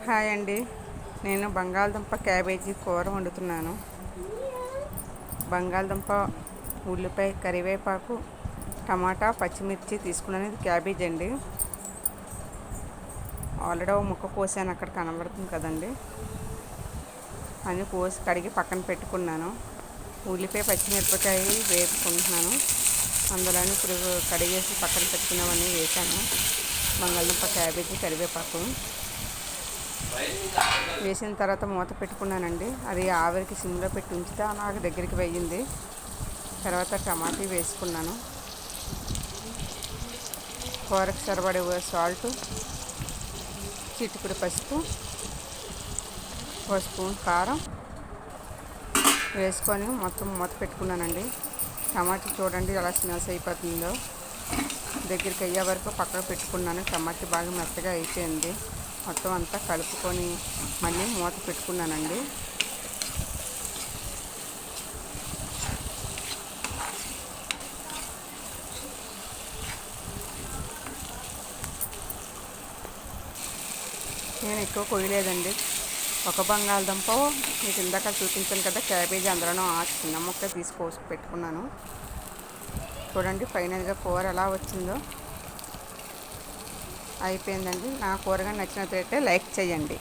Hi అండి. నేను బంగాళదుంప క్యాబేజీ కూర వండుతున్నాను. బంగాళదుంప, ఉల్లిపాయ, కరివేపాకు, టమాటా, పచ్చిమిర్చి తీసుకున్నాను. ఇది క్యాబేజీ అండి. ఆల్రెడీ ఒక ముక్క కోసాను, అక్కడ కనబడుతుంది కదండి. అన్నీ కోసి కడిగి పక్కన పెట్టుకున్నాను. ఉల్లిపాయ, పచ్చిమిరపకాయ వేపుకుంటున్నాను. అందులోని ఇప్పుడు కడిగేసి పక్కన పెట్టుకున్నవన్నీ వేసాను. బంగాళదుంప, క్యాబేజీ, కరివేపాకు వేసిన తర్వాత మూత పెట్టుకున్నానండి. అది ఆవిరికి సిమ్లో పెట్టి ఉంచితే నాకు దగ్గరికి వేయింది. తర్వాత టమాటీ వేసుకున్నాను. కూరకు సరిపడే సాల్ట్, చిటికెడు పసుపు, ఒక స్పూన్ కారం వేసుకొని మొత్తం మూత పెట్టుకున్నానండి. టమాటా చూడండి ఎలా స్మెల్స్ అయిపోతుందో. దగ్గరికి అయ్యే వరకు పక్కన పెట్టుకున్నాను. టమాటా బాగా మెత్తగా అయిపోయింది. మొత్తం అంతా కలుపుకొని మళ్ళీ మూత పెట్టుకున్నానండి. నేను ఎక్కువ కొయ్యలేదండి. ఒక బంగాళదుంప మీకు ఇందాక చూపించాను కదా, క్యాబేజీ అందులోనూ ఆ చిన్న ముక్క తీసి పెట్టుకున్నాను. చూడండి ఫైనల్గా కూర ఎలా వచ్చిందో. అయిపోయిందండి. నా కూరగా నచ్చినట్లయితే లైక్ చేయండి.